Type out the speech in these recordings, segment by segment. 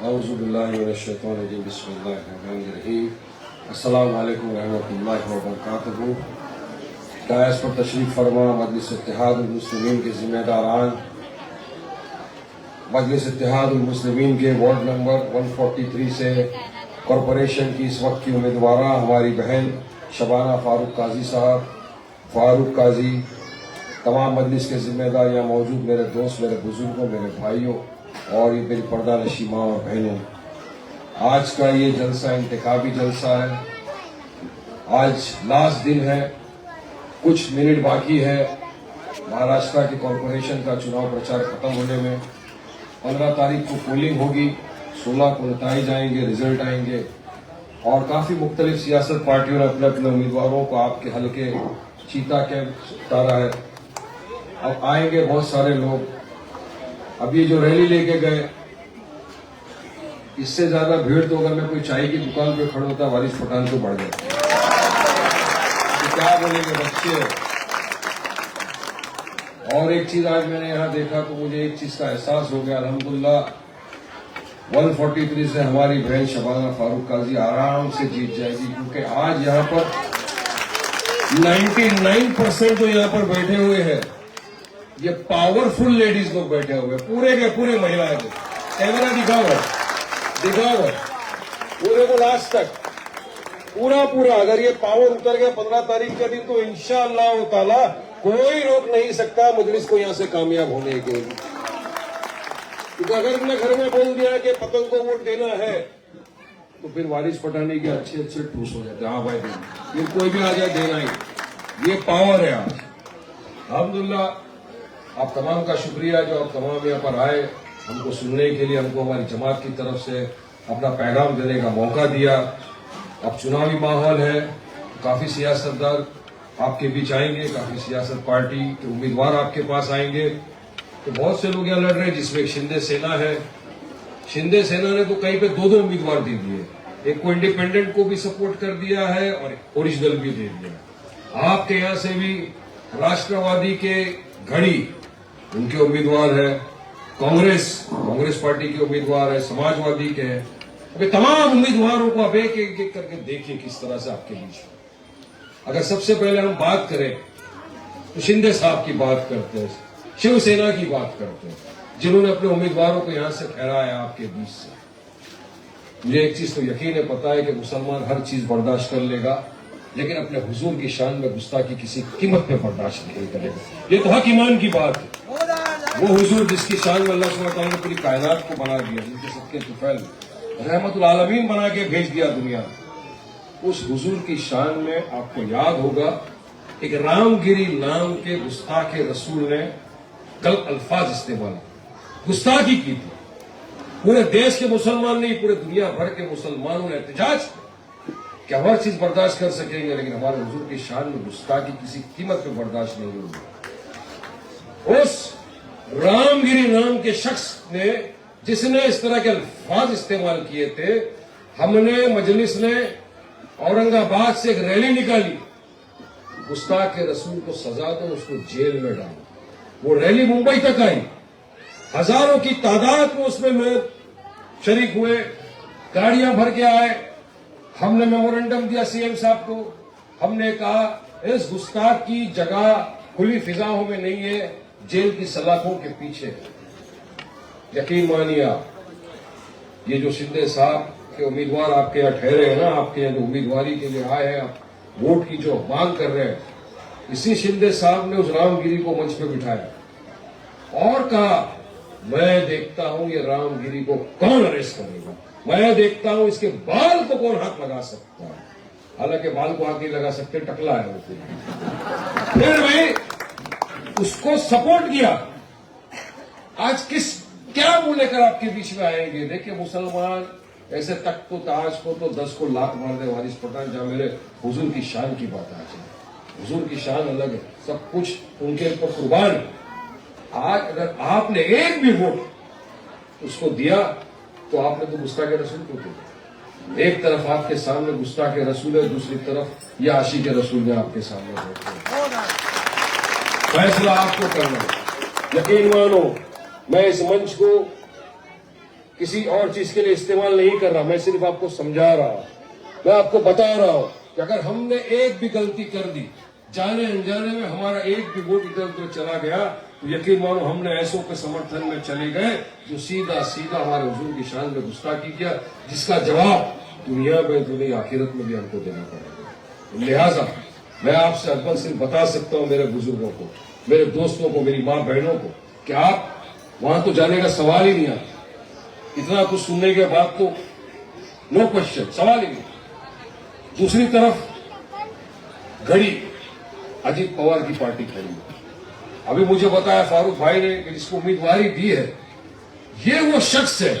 औज़ुबिल्लाहिमिनश्शैतानिर्रजीम बिस्मिल्लाहिर्रहमानिर्रहीम। अस्सलामु अलैकुम रहमतुल्लाहि व बरकातुहू। डायस पर तशरीफ फरमा मजलिस इत्तेहादुल मुस्लिमीन के जिम्मेदारान, मजलिस इत्तेहादुल मुस्लिमीन के वार्ड नंबर 143 से कॉरपोरेशन की इस वक्त की उम्मीदवार हमारी बहन शबाना फारूक काजी साहब, फारूक काजी, तमाम मजलिस के जिम्मेदार यहाँ मौजूद मेरे दोस्त, मेरे बुजुर्गों, मेरे भाइयों और ये मेरी पर्दा नशी माँ और बहनों, आज का ये जलसा इंतखाबी जलसा है। आज लास्ट दिन है, कुछ मिनट बाकी है महाराष्ट्र के कॉरपोरेशन का चुनाव प्रचार खत्म होने में। 15 तारीख को पोलिंग होगी, 16 को नताइज आएंगे, रिजल्ट आएंगे और काफी मुख्तलिफ सियासत पार्टियों ने अपने अपने उम्मीदवारों को आपके हल्के चीता कैंप उतारा है। अब आएंगे बहुत सारे लोग। अब ये जो रैली लेके गए, इससे ज्यादा भीड़ तो अगर मैं कोई चाय की दुकान पे खड़ा होता वारिस पठान तो बढ़ गए, तो क्या बोलेंगे बच्चे। और एक चीज आज मैंने यहाँ देखा तो मुझे एक चीज का एहसास हो गया, अल्हम्दुलिल्लाह 143 से हमारी बहन शबाना फारूक काजी आराम से जीत जाएगी, क्योंकि आज यहाँ पर 99% तो यहाँ पर बैठे हुए हैं, ये पावरफुल लेडीज लोग बैठे हुए, पूरे के पूरे महिलाएं। कैमरा दिखाओ पूरे को लास्ट तक, पूरा। अगर ये पावर उतर गया 15 तारीख के दिन तो इंशाअल्लाह ताला कोई रोक नहीं सकता मजलिस को यहां से कामयाब होने के लिए। क्योंकि अगर हमने घर में बोल दिया कि पतंग को वोट देना है तो फिर वारिस पठाने के अच्छे ठूस हो जाते। हाँ भाई, फिर कोई भी आ जाए देना ही, ये पावर है आज। अल्हम्दुलिल्लाह आप तमाम का शुक्रिया जो आप तमाम यहाँ पर आए, हमको सुनने के लिए, हमको हमारी जमात की तरफ से अपना पैगाम देने का मौका दिया। अब चुनावी माहौल है, काफी सियासतदार आपके बीच आएंगे, काफी सियासत पार्टी के उम्मीदवार आपके पास आएंगे। तो बहुत से लोग यहाँ लड़ रहे हैं, जिसमें शिंदे सेना है। शिंदे सेना ने तो कहीं पे दो उम्मीदवार दे दिए, एक को इंडिपेंडेंट को भी सपोर्ट कर दिया है और ओरिजिनल भी दे दिया। आपके यहाँ से भी राष्ट्रवादी के घड़ी उनके उम्मीदवार है, कांग्रेस पार्टी के उम्मीदवार है, समाजवादी के हैं। अभी तमाम उम्मीदवारों को अब एक एक करके देखिए किस तरह से आपके बीच। अगर सबसे पहले हम बात करें तो शिंदे साहब की बात करते हैं, शिवसेना की बात करते हैं, जिन्होंने अपने उम्मीदवारों को यहां से ठहराया आपके बीच से। मुझे एक चीज तो यकीन है, पता है कि मुसलमान हर चीज बर्दाश्त कर लेगा, लेकिन अपने हुजूर की शान में गुस्ताखी किसी कीमत पे बर्दाश्त नहीं करेगा। ये तो हक ईमान की बात है। वो हुजूर जिसकी शान में अल्लाह सुब्हानहू व तआला ने पूरी कायनात को बना दिया, जिनके सबके तुफैल रहमतुल आलमीन बना के भेज दिया दुनिया, उस हुजूर की शान में आपको याद होगा एक रामगिरी नाम के गुस्ताख रसूल ने गलत अल्फाज इस्तेमाल, गुस्ताखी की थी। पूरे देश के मुसलमान नहीं, पूरे दुनिया भर के मुसलमानों ने एहतजाज कि हर चीज बर्दाश्त कर सकेंगे, लेकिन हमारे हुजूर की शान में गुस्ताखी किसी कीमत पे बर्दाश्त नहीं होगी। उस रामगिरी नाम के शख्स ने, जिसने इस तरह के अल्फाज इस्तेमाल किए थे, हमने मजलिस ने औरंगाबाद से एक रैली निकाली, गुस्ताख रसूल को सजा दो, उसको जेल में डालो। वो रैली मुंबई तक आई, हजारों की तादाद में उसमें लोग शरीक हुए, गाड़ियां भर के आए। हमने मेमोरेंडम दिया सीएम साहब को, हमने कहा इस गुस्ताख की जगह खुली फिजाओं में नहीं है, जेल की सलाखों के पीछे। यकीन मानिए आप, ये जो शिंदे साहब के उम्मीदवार आपके यहाँ ठहरे हैं ना, आपके यहाँ जो उम्मीदवारी के लिए आए हैं, आप वोट की जो मांग कर रहे हैं, इसी शिंदे साहब ने उस रामगिरी को मंच पे बिठाया और कहा मैं देखता हूं ये रामगिरी को कौन अरेस्ट करेगा, मैं देखता हूं इसके बाल को कौन हाथ लगा सकता है। हालांकि बाल को हाथ नहीं लगा सकते, टकला है वो। फिर भी उसको सपोर्ट किया। आज क्या मुंह लेकर आपके बीच में आएंगे। देखिए मुसलमान ऐसे तख्त को ताज को तो 10 को लात मार दे वारिस पठान, जहां मेरे हुजूर की शान की बात आ जाए। हुजूर की शान अलग है, सब कुछ उनके ऊपर कुर्बान। आज अगर आपने एक भी वोट उसको दिया तो आपने तो गुस्ताख रसूल को दिया। एक तरफ आपके सामने गुस्ताख रसूल है, दूसरी तरफ यह आशिक रसूल ने आपके सामने वोट दिया। फैसला आपको करना है। यकीन मानो, मैं इस मंच को किसी और चीज के लिए इस्तेमाल नहीं कर रहा, मैं सिर्फ आपको समझा रहा हूं, मैं आपको बता रहा हूं कि अगर हमने एक भी गलती कर दी, जाने अनजाने में हमारा एक भी वोट इधर उधर चला गया, तो यकीन मानो हमने ऐसों के समर्थन में चले गए जो सीधा सीधा हमारे हुजूर की शान में गुस्ताखी किया, जिसका जवाब दुनिया में दुनिया आखिरत में भी हमको देना पड़ेगा। लिहाजा मैं आपसे अव्वल सिर्फ बता सकता हूं मेरे बुजुर्गों को, मेरे दोस्तों को, मेरी माँ बहनों को कि आप वहां तो जाने का सवाल ही नहीं आता। इतना कुछ सुनने के बाद तो नो क्वेश्चन, सवाल ही नहीं। दूसरी तरफ घड़ी अजीत पवार की पार्टी खड़ी है। अभी मुझे बताया फारूक भाई ने कि जिसको उम्मीदवारी दी है, ये वो शख्स है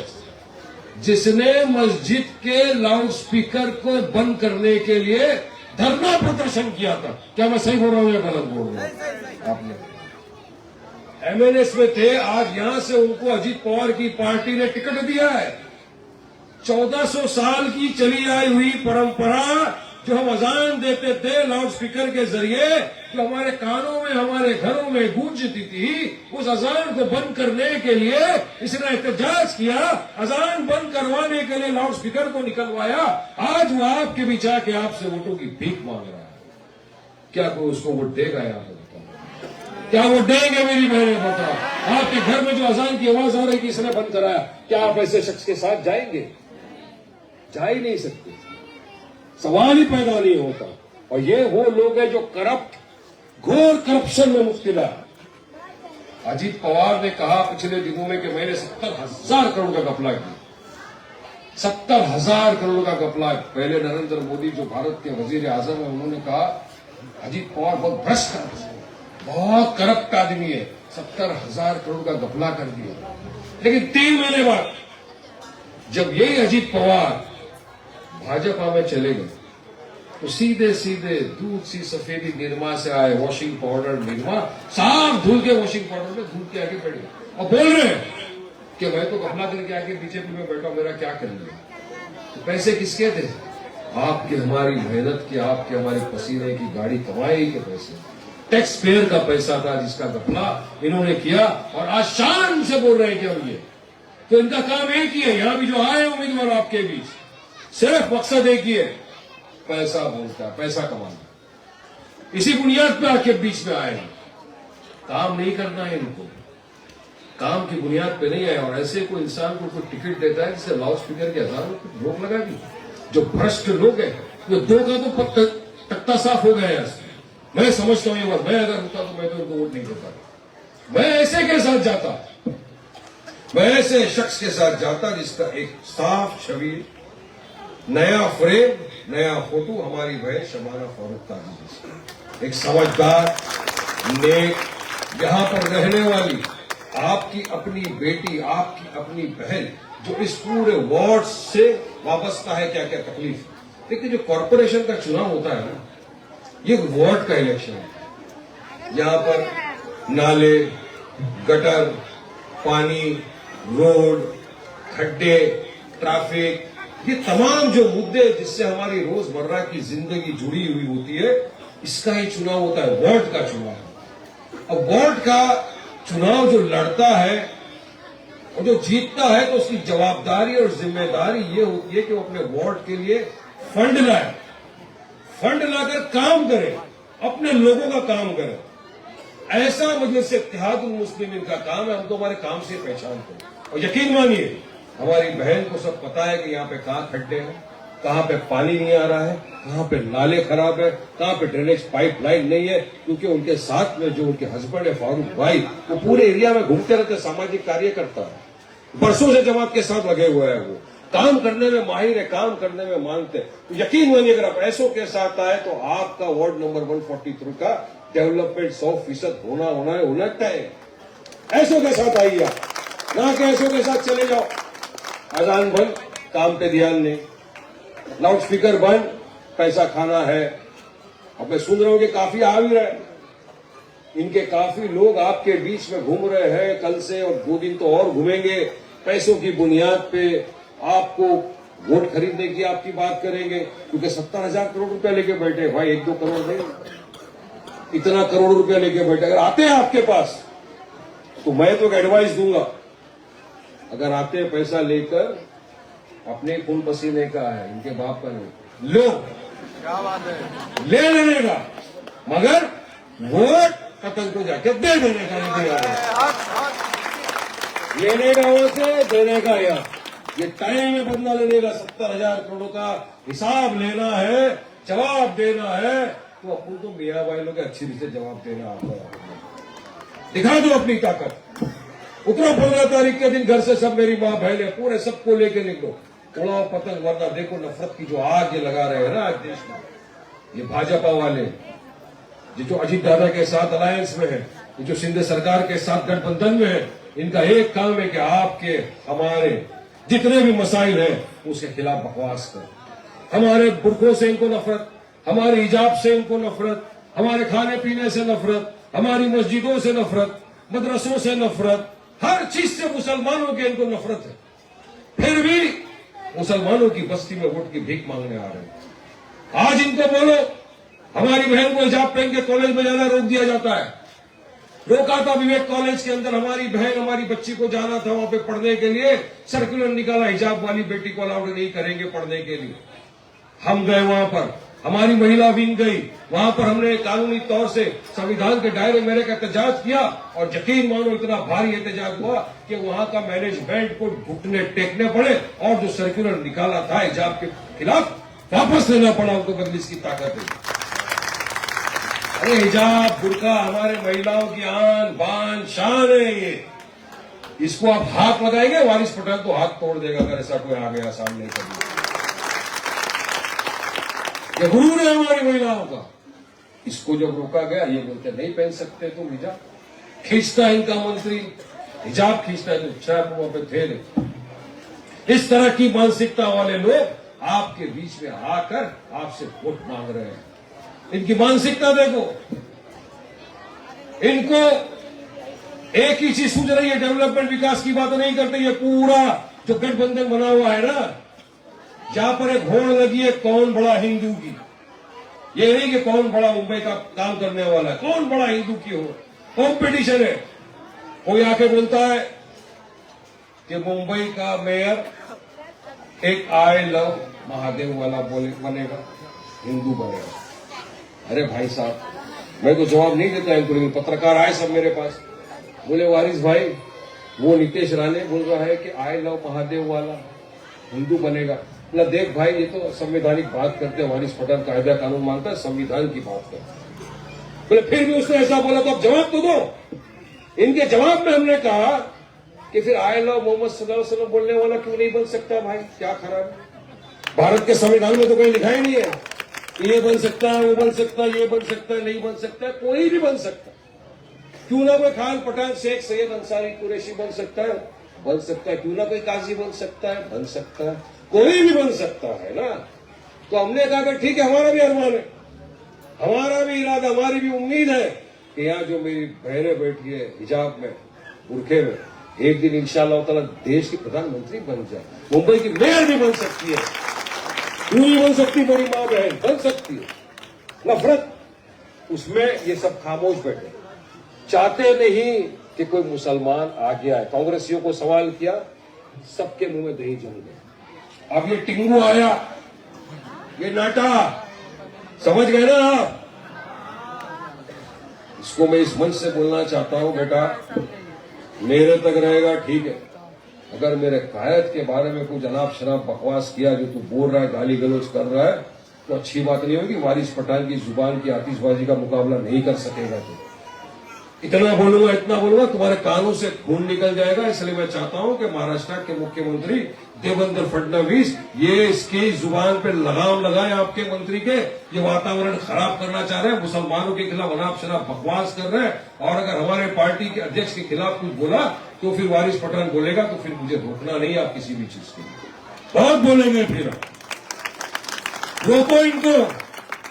जिसने मस्जिद के लाउड स्पीकर को बंद करने के लिए धरना प्रदर्शन किया था। क्या मैं सही बोल रहा हूं या गलत बोल रहा हूं? आपने एमएनएस में थे, आज यहां से उनको अजीत पवार की पार्टी ने टिकट दिया है। 1400 साल की चली आई हुई परंपरा जो हम अजान देते थे लाउड स्पीकर के जरिए, जो हमारे कानों में, हमारे घरों में गूंजती थी, उस अजान को बंद करने के लिए इसने एहतजाज किया, अजान बंद करवाने के लिए लाउड स्पीकर को निकलवाया। आज वो आपके बीच आके आपसे वोटों की भीख मांग रहा है। क्या कोई उसको वोट देगा? यहाँ पे बताओ, क्या वोट देंगे? मेरी बहनें बताओ, आपके घर में जो अजान की आवाज आ रही थी इसने बंद कराया, क्या आप ऐसे शख्स के साथ जाएंगे? जा ही नहीं सकते, सवाल ही पैदा नहीं होता। और ये वो लोग हैं जो करप्ट, घोर करप्शन में मुब्तला। अजीत पवार ने कहा पिछले दिनों में कि मैंने 70,000 करोड़ का घपला किया। 70,000 करोड़ का घपला। पहले नरेंद्र मोदी जो भारत के वजीर आजम है, उन्होंने कहा अजीत पवार बहुत भ्रष्ट है, बहुत करप्ट आदमी है, 70,000 करोड़ का घपला कर दिया। लेकिन 3 महीने बाद जब यही अजीत पवार भाजपा में चले गए, तो सीधे सीधे दूध सी सफेदी निरमा से आए वॉशिंग पाउडर निरमा, साफ धुल के वॉशिंग पाउडर में धूल के आगे बैठ गए और बोल रहे हैं कि मैं तो घपला करके आके बीजेपी में बैठा, मेरा क्या कर लिया। तो पैसे किसके थे? आपकी हमारी मेहनत की, आपके हमारी पसीने की, गाड़ी कमाई के पैसे, टैक्स पेयर का पैसा था जिसका घपला इन्होंने किया। और आज शान से बोल रहे हैं कि हम ये, तो इनका काम एक ही है। यहां भी जो आए उम्मीदवार आपके बीच, सिर्फ मकसद एक ही है, पैसा बोलता है, पैसा कमाना। इसी बुनियाद पे आके बीच में आए हैं। काम नहीं करना है इनको, काम की बुनियाद पे नहीं आए। और ऐसे कोई इंसान को कोई टिकट देता है जिसे लाउड स्पीकर के हजारों को रोक लगा दी। जो भ्रष्ट लोग हैं, जो 2 का तो तख्ता साफ हो गया है। मैं समझता हूं ये बात, मैं अगर होता तो मैं तो उनको वोट नहीं देता। मैं ऐसे के साथ जाता, मैं ऐसे शख्स के साथ जाता जिसका एक साफ छवि, नया फ्रेम, नया फोटो हमारी बहन शबाना फारूक ताजी, एक समझदार, नेक, यहां पर रहने वाली, आपकी अपनी बेटी, आपकी अपनी बहन, जो इस पूरे वार्ड से वाबस्ता है। क्या क्या तकलीफ। देखिए, जो कॉर्पोरेशन का चुनाव होता है ना, ये वार्ड का इलेक्शन है। यहां पर नाले, गटर, पानी, रोड, खड्डे, ट्रैफिक, ये तमाम जो मुद्दे जिससे हमारी रोजमर्रा की जिंदगी जुड़ी हुई होती है, इसका ही चुनाव होता है, वार्ड का चुनाव। अब वार्ड का चुनाव जो लड़ता है और जो जीतता है, तो उसकी जवाबदारी और जिम्मेदारी ये होती है कि वो अपने वार्ड के लिए फंड लाए, फंड लाकर काम करे, अपने लोगों का काम करे। ऐसा मजलिस इत्तेहादुल मुस्लिमीन का काम है। हम तो हमारे काम से पहचानते हैं। और यकीन मानिए, हमारी बहन को सब पता है कि यहाँ पे कहाँ खड्डे हैं, कहाँ पे पानी नहीं आ रहा है, कहाँ पे नाले खराब है, कहाँ पे ड्रेनेज पाइपलाइन नहीं है। क्योंकि उनके साथ में जो उनके हस्बैंड है फारूक भाई, वो पूरे एरिया में घूमते रहते, सामाजिक कार्य करता है, बरसों से जमात के साथ लगे हुए हैं। वो काम करने में माहिर है, काम करने में मानते हैं। तो यकीन मानिए, अगर आप ऐसों के साथ आए तो आपका वार्ड नंबर 143 का डेवलपमेंट 100% होना तय। ऐसों के साथ आइए, ना कि ऐसों के साथ चले जाओ। अजान बंद, काम पे ध्यान नहीं, लाउड स्पीकर बंद, पैसा खाना है। अब मैं सुन रहा हूं कि काफी आ भी रहे, इनके काफी लोग आपके बीच में घूम रहे हैं कल से, और 2 दिन तो और घूमेंगे। पैसों की बुनियाद पे आपको वोट खरीदने की आपकी बात करेंगे, क्योंकि 70,000 करोड़ रुपया लेके बैठे भाई, 1-2 करोड़ नहीं, इतना करोड़ रुपया लेके बैठे। अगर आते हैं आपके पास तो मैं तो एक एडवाइस दूंगा, अगर आते हैं पैसा लेकर, अपने खून पसीने का है, इनके बाप का नहीं। लो, क्या बात है। ले लेने का, मगर वोट पतंग को जाके दे देने का नहीं दिया। लेने का वहां से, देने का यहाँ। ये टाइम में बदला लेने का, 70,000 करोड़ का हिसाब लेना है, जवाब देना है, तो अपन तो मियाँ भाई लोग अच्छी रीते जवाब देना आता है। दिखा दो अपनी ताकत। उतरो 15 तारीख के दिन घर से सब, मेरी माँ बहन पूरे सबको लेके निकलो, उड़ाओ पतंग। वरना देखो नफरत की जो आग ये लगा रहे हैं ना आज देश में, ये भाजपा वाले, ये जो अजीत दादा के साथ अलायंस में है, ये जो शिंदे सरकार के साथ गठबंधन में है, इनका एक काम है कि आपके हमारे जितने भी मसाइल हैं उसके खिलाफ बकवास कर। हमारे बुरखों से इनको नफरत, हमारे हिजाब से इनको नफरत, हमारे खाने पीने से नफरत, हमारी मस्जिदों से नफरत, मदरसों से नफरत, हर चीज से मुसलमानों की इनको नफरत है। फिर भी मुसलमानों की बस्ती में वोट की भीख मांगने आ रहे हैं। आज इनको बोलो, हमारी बहन को हिजाब पहन के कॉलेज में जाना रोक दिया जाता है। रोका था विवेक कॉलेज के अंदर, हमारी बहन हमारी बच्ची को जाना था वहां पे पढ़ने के लिए, सर्कुलर निकाला, हिजाब वाली बेटी को अलाउड नहीं करेंगे पढ़ने के लिए। हम गए वहां पर, हमारी महिला विंग गई वहां पर, हमने कानूनी तौर से संविधान के दायरे में का एहतजाज किया, और यकीन मानो इतना भारी एहतजाज हुआ कि वहां का मैनेजमेंट को घुटने टेकने पड़े, और जो सर्कुलर निकाला था हिजाब के खिलाफ वापस लेना पड़ा उनको, बदली इसकी ताकत है। अरे हिजाब बुर्का हमारे महिलाओं की आन बान शान है ये, इसको आप हाथ लगाएंगे, वारिस पटेल तो हाथ तोड़ देगा अगर ऐसा कोई आ गया सामने कभी। ये गुरूर है हमारी महिलाओं का। इसको जब रोका गया, ये बोलते नहीं पहन सकते तुम हिजाब, खींचता है इनका मंत्री हिजाब, खींचता है तो छह वहां पे थे नहीं। इस तरह की मानसिकता वाले लोग आपके बीच में आकर आपसे वोट मांग रहे हैं। इनकी मानसिकता देखो, इनको एक ही चीज सूझ रही है, डेवलपमेंट विकास की बात नहीं करते। ये पूरा जो गठबंधन बना हुआ है ना, जहां पर एक होड़ लगी है कौन बड़ा हिंदू की, ये नहीं कि कौन बड़ा मुंबई का काम करने वाला है, कौन बड़ा हिंदू की हो, कॉम्पिटिशन है। कोई आके बोलता है कि मुंबई का मेयर एक आई लव महादेव वाला बनेगा, हिंदू बनेगा। अरे भाई साहब, मैं तो जवाब नहीं देता इनको, लेकिन पत्रकार आए सब मेरे पास, बोले वारिस भाई वो नीतीश राणे बोल रहा है कि आई लव महादेव वाला हिंदू बनेगा। बोला देख भाई, ये तो संवैधानिक बात करते हैं, वारिस पटेल कायदा कानून मानता है, संविधान की बात करते। बोले फिर भी उसने ऐसा बोला तो अब जवाब तो दो। इनके जवाब में हमने कहा कि फिर आई लव मोहम्मद सल्लल्लाहु अलैहि वसल्लम बोलने वाला क्यों नहीं बन सकता भाई, क्या खराब है? भारत के संविधान में तो कहीं लिखा ही नहीं है ये बन सकता है, वो बन सकता है, ये बन सकता है, नहीं बन सकता है, कोई भी बन सकता है। क्यों ना कोई खान पठान शेख सैयद अंसारी कुरैशी बन सकता है, बन सकता है। क्यों ना कोई काजी बन सकता है, बन सकता है, कोई भी बन सकता है ना। तो हमने कहा कि ठीक है, हमारा भी अरमान है, हमारा भी इरादा, हमारी भी उम्मीद है कि यहाँ जो मेरी बहनें बैठी है हिजाब में, बुरखे में, एक दिन इंशाअल्लाह ताला देश की प्रधानमंत्री बन जाए, मुंबई की मेयर भी बन सकती है, क्यों नहीं बन सकती, बड़ी माँ बहन बन सकती है। नफरत उसमें ये सब खामोश बैठे, चाहते नहीं कि कोई मुसलमान आगे आए। कांग्रेसियों को सवाल किया, सबके मुंह में दही जम गया। अब ये टिंगू आया, ये नाटा, समझ गए ना आप? इसको मैं इस मंच से बोलना चाहता हूं, बेटा मेरे तक रहेगा ठीक है, अगर मेरे कायद के बारे में कोई जनाब शराब बकवास किया जो तू बोल रहा है, गाली गलौज कर रहा है, तो अच्छी बात नहीं होगी। वारिस पठान की जुबान की आतिशबाजी का मुकाबला नहीं कर सकेगा तो इतना बोलूंगा, इतना बोलूंगा, तुम्हारे कानों से खून निकल जाएगा। इसलिए मैं चाहता हूं कि महाराष्ट्र के मुख्यमंत्री देवेंद्र फडणवीस ये इसकी जुबान पे लगाम लगाए आपके मंत्री के, ये वातावरण खराब करना चाह रहे हैं, मुसलमानों के खिलाफ अनाप शनाप बकवास कर रहे हैं, और अगर हमारे पार्टी के अध्यक्ष के खिलाफ कुछ बोला तो फिर वारिस पठान बोलेगा, तो फिर मुझे रोकना नहीं आप किसी भी चीज के लिए, बहुत बोलेंगे फिर। रोको इनको,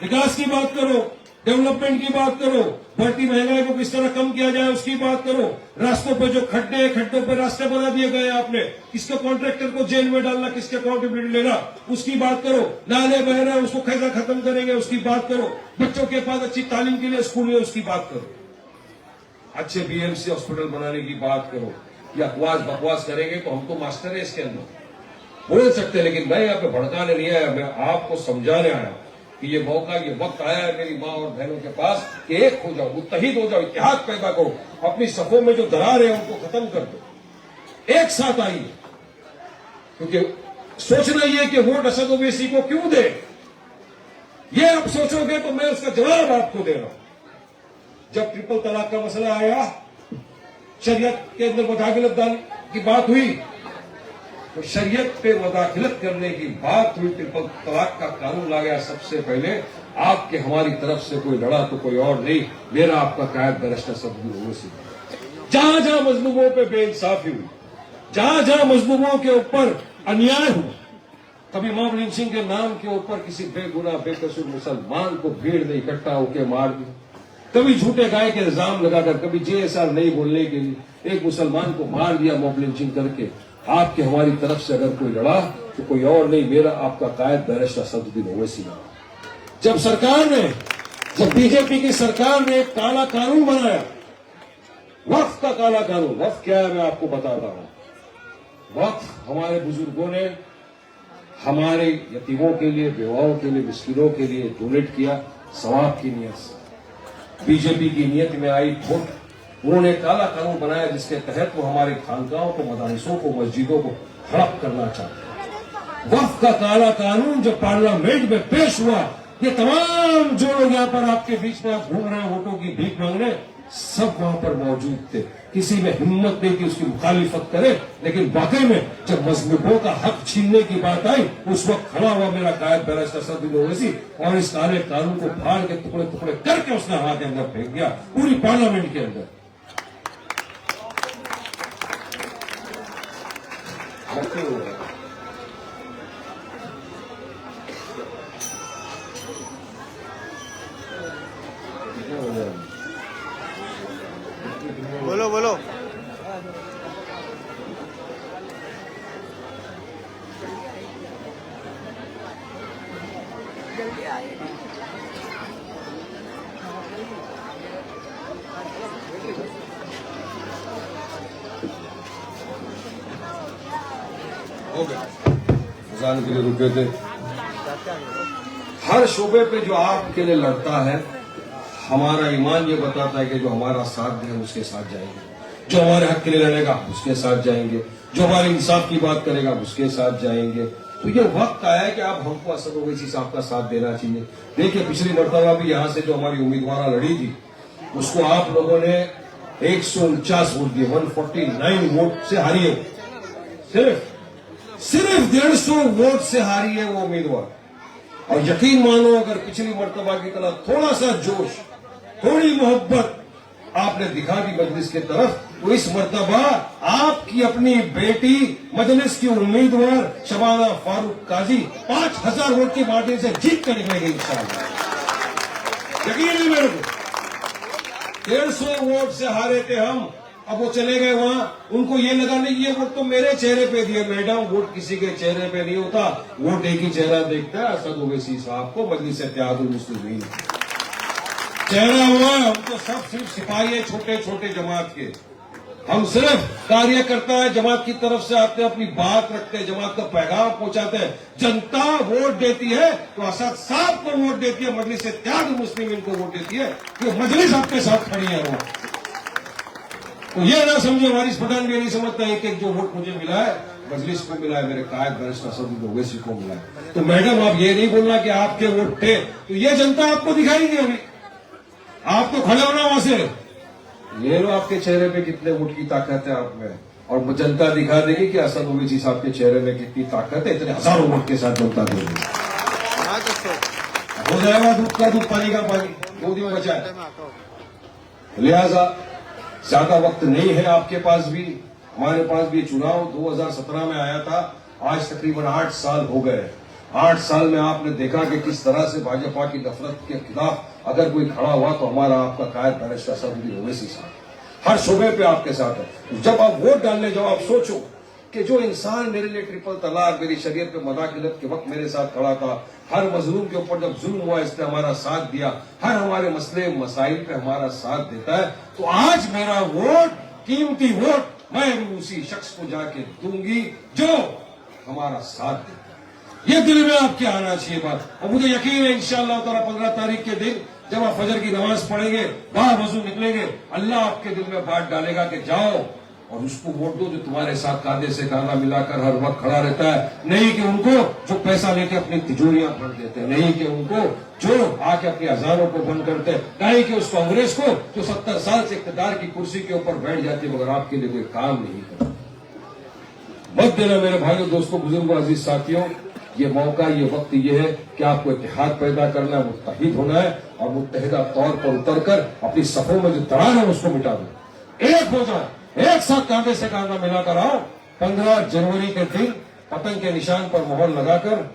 विकास की बात करो, डेवलपमेंट की बात करो, बढ़ती महंगाई को किस तरह कम किया जाए उसकी बात करो, रास्तों पे जो खड्डे, खड्डों पे रास्ते बना दिए गए आपने, किसके कॉन्ट्रैक्टर को जेल में डालना, किसके अकाउंटेबिलिटी लेना उसकी बात करो, नाले बह रहे हैं उसको कैसे खत्म करेंगे उसकी बात करो, बच्चों के पास अच्छी तालीम के लिए स्कूल है उसकी बात करो, अच्छे बीएमसी हॉस्पिटल बनाने की बात करो, या बकवास बकवास करेंगे तो हम तो मास्टर है इसके अंदर, बोल सकते हैं। लेकिन मैं यहाँ पे भड़काने नहीं आया, मैं आपको समझाने आया कि ये मौका, ये वक्त आया है मेरी माँ और बहनों के पास कि एक हो जाओ, मुत्तहिद हो जाओ, इत्तेहाद पैदा करो, अपनी सफों में जो दरार है उनको खत्म कर दो, एक साथ आइए। क्योंकि सोचना ये कि वोट असद ओवैसी को क्यों दे, ये आप सोचोगे तो मैं उसका जवाब आपको दे रहा हूं। जब ट्रिपल तलाक का मसला आया, शरीयत के अंदर मुदाखलत की बात हुई, तो शरीयत पे मुदाखलत करने की बात हुई, ट्रिपल तलाक का कानून ला गया। सबसे पहले आपके हमारी तरफ से कोई लड़ा तो कोई और नहीं, मेरा आपका कायद बैरिस्टर सदगुरु ओवैसी। जहां जहां मजलूमों पे बेइंसाफी हुई, जहां जहां मजलूमों के ऊपर अन्याय हुआ, कभी मॉब लिंचिंग के नाम के ऊपर किसी बेगुनाह बेकसूर मुसलमान को भीड़ ने इकट्ठा होकर मार दिया, कभी झूठे गाय के इल्जाम लगाकर, कभी JSR नहीं बोलने के लिए एक मुसलमान को मार दिया मॉब लिंचिंग करके। आपके हमारी तरफ से अगर कोई लड़ा तो कोई और नहीं, मेरा आपका कायद बैरिस्टर सदगुरु ओवैसी। जब सरकार ने, जब बीजेपी की सरकार ने एक काला कानून बनाया, वक्फ का काला कानून, वक्फ क्या है मैं आपको बताता हूं। वक्फ हमारे बुजुर्गों ने हमारे यतीमों के लिए, बेवाओं के लिए, मिस्किनों के लिए डोनेट किया, सवाब की नीयत से। बीजेपी की नीयत में आई खोट, उन्होंने काला कानून बनाया जिसके तहत वो हमारे खानकाहों को, मदारिसों को, मस्जिदों को हड़प करना चाहते। वक्फ का काला कानून जब पार्लियामेंट में पेश हुआ, ये तमाम जो लोग यहाँ पर आपके बीच में आप घूम रहे हैं वोटों की भीख मांगने, सब वहां पर मौजूद थे। किसी में हिम्मत नहीं कि उसकी मुखालिफत करे, लेकिन वाकई में जब मजलूमों का हक छीनने की बात आई, उस वक्त खड़ा हुआ मेरा कायद बैरिस्टर सदगुरु ओवैसी और इस काले कानून को फाड़ के टुकड़े टुकड़े करके उसने हवा के अंदर फेंक दिया, पूरी पार्लियामेंट के अंदर। बोलो बोलो। हो गया, अजान के लिए रुके थे। हर शोबे पे जो आपके लिए लड़ता है, हमारा ईमान ये बताता है कि जो हमारा साथ दे उसके साथ जाएंगे, जो हमारे हक के लिए लड़ेगा उसके साथ जाएंगे, जो हमारे इंसाफ की बात करेगा उसके साथ जाएंगे। तो ये वक्त आया है कि आप हमको असद ओवैसी साहब का साथ देना चाहिए। देखिए, पिछली मरतबा भी यहाँ से जो हमारी उम्मीदवार लड़ी थी, उसको आप लोगों ने 149 वोट दिए, 149 वोट से हारी है। सिर्फ 150 वोट से हारी है वो उम्मीदवार। और यकीन मानो, अगर पिछली मरतबा की तरह थोड़ा सा जोश, थोड़ी मोहब्बत आपने दिखा दी मजलिस की तरफ, तो इस मरतबा आपकी अपनी बेटी मजलिस की उम्मीदवार शबाना फारूक काजी 5000 वोट की मार्जिन से जीत कर निकलेगी इंशाअल्लाह। यकीन नहीं मेरे को। 150 वोट से हारे थे हम, अब वो चले गए वहां, उनको ये लगा नहीं ये वोट तो मेरे चेहरे पे दिए। मैडम, वोट किसी के चेहरे पे नहीं होता, वोट एक ही चेहरा देखता है, असद ओवैसी साहब को, मजलिस इत्तेहादुल मुस्लिमीन चेहरा हुआ। हम तो सब सिर्फ सिपाही है छोटे छोटे जमात के, हम सिर्फ कार्यकर्ता है, जमात की तरफ से आते हैं, अपनी बात रखते हैं, जमात का पैगाम पहुंचाते हैं। जनता वोट देती है तो असद साहब को वोट देती है, मजलिस इत्तेहादुल मुस्लिमीन को वोट देती है, कि मजलिस आपके साथ खड़ी है। वो तो ये ना समझो हमारी पठान भी नहीं समझता है कि जो वोट मुझे मिला है मजलिस को मिला है, मेरे कायद बैरिस्टर सदगुरु ओवैसी को मिला है। तो मैडम, आप ये नहीं बोलना कि आपके वोट थे, तो ये जनता आपको दिखाएगी। अभी आप तो खड़े होना वहां से, ये लो आपके चेहरे पे कितने वोट की ताकत है आप में, और जनता दिखा देगी कि असद ओवैसी साहब के चेहरे में कितनी ताकत है। इतने हजारों वोट के साथ जनता देगी। हो जाएगा दूध का दूध, पानी का पानी, 2 दिन बचा है। लिहाजा ज्यादा वक्त नहीं है आपके पास भी, हमारे पास भी। चुनाव 2017 में आया था, आज तकरीबन 8 साल हो गए। 8 साल में आपने देखा कि किस तरह से भाजपा की नफरत के खिलाफ अगर कोई खड़ा हुआ तो हमारा आपका कायद बैरिस्टर सदगुरु ओवैसी साहब हर शोबे पे आपके साथ है। जब आप वोट डालने जाओ, आप सोचो कि जो इंसान मेरे लिए ट्रिपल तलाक, मेरी शरीयत पे मुदाखलत के वक्त मेरे साथ खड़ा था, हर मजलूम के ऊपर जब जुल्म हुआ इसने हमारा साथ दिया, हर हमारे मसले मसाइल पे हमारा साथ देता है, तो आज मेरा वोट, कीमती वोट मैं भी उसी शख्स को जाके दूंगी जो हमारा साथ दे। ये दिल में आपके आना चाहिए बात। और मुझे यकीन है इंशाअल्लाह ताला 15 तारीख के दिन जब आप फजर की नमाज पढ़ेंगे, बाहर वजू निकलेंगे, अल्लाह आपके दिल में बात डालेगा कि जाओ और उसको वोट दो जो तुम्हारे साथ कांधे से कांधा मिलाकर हर वक्त खड़ा रहता है। नहीं कि उनको जो पैसा लेके अपनी तिजोरियां भर देते हैं, नहीं कि उनको जो आके अपनी अजानों को बंद करते हैं, नहीं कि उस कांग्रेस को जो 70 साल से इख्तियार की कुर्सी के ऊपर बैठ जाती है मगर आपके लिए कोई काम नहीं करती। मत देना मेरे भाइयों, दोस्तों, बुजुर्गों, अजीज साथियों, ये मौका, ये वक्त ये है कि आपको इत्तेहाद पैदा करना है, मुत्तहिद होना है और मुत्तहिदा तौर पर उतरकर अपनी सफों में जो दरार है उसको मिटा दो। एक हो जाए, एक साथ कांधे से कांधा मिलाकर आओ। 15 जनवरी के दिन पतंग के निशान पर मोहर लगाकर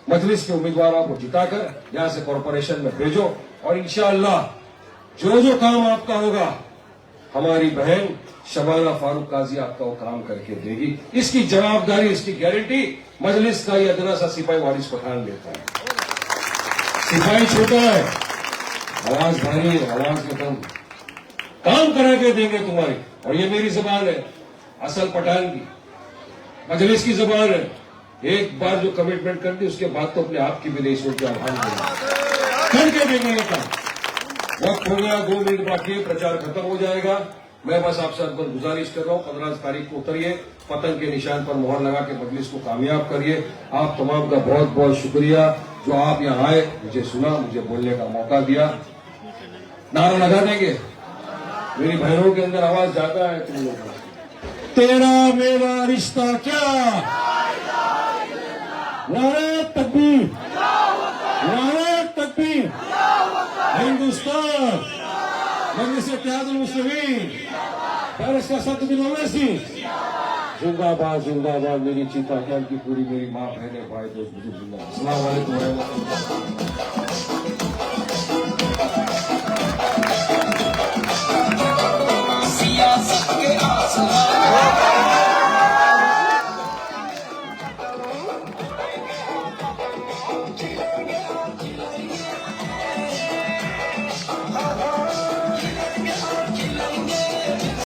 मजलिस के उम्मीदवारों को जिताकर यहां से कॉरपोरेशन में भेजो और इंशाअल्लाह जो जो काम आपका होगा हमारी बहन शबाना फारूक काजी आपका वो काम करके देगी। इसकी जवाबदारी, इसकी गारंटी मजलिस का ये अदना सा सिपाही वारिस पठान लेता है। सिपाही छोटा है, आवाज भारी है, आवाज में कम, काम करा के देंगे तुम्हारी। और ये मेरी जबान है, असल पठान की, मजलिस की जबान है। एक बार जो कमिटमेंट कर दी उसके बाद तो अपने आप की भी नहीं सोच करके देंगे ये काम। वक्त हो गया, 2 मिनट बाकी, प्रचार खत्म हो जाएगा। मैं बस आपसे अकबर गुजारिश कर रहा हूं, 15 तारीख को उतरिए, पतंग के निशान पर मोहर लगा के मजलिस को कामयाब करिए। आप तमाम का बहुत बहुत शुक्रिया जो आप यहाँ आए, मुझे सुना, मुझे बोलने का मौका दिया। नारा लगा देंगे, मेरी बहनों के अंदर आवाज जाता है तुम लोगों को। तेरा मेरा रिश्ता क्या, नारे तकबीर, नारे तकबीर, हिंदुस्तान, मजलिस इत्तेहादुल मुस्लिमीन, पेरिस का सद बिन ओवैसी, जिंदाबाद जिंदाबाद। मेरी चीता की पूरी मेरी माँ, बहने, भाई, दोस्त, बुजुर्ग, जिंदाबाद। अस्सलाम वालेकुम।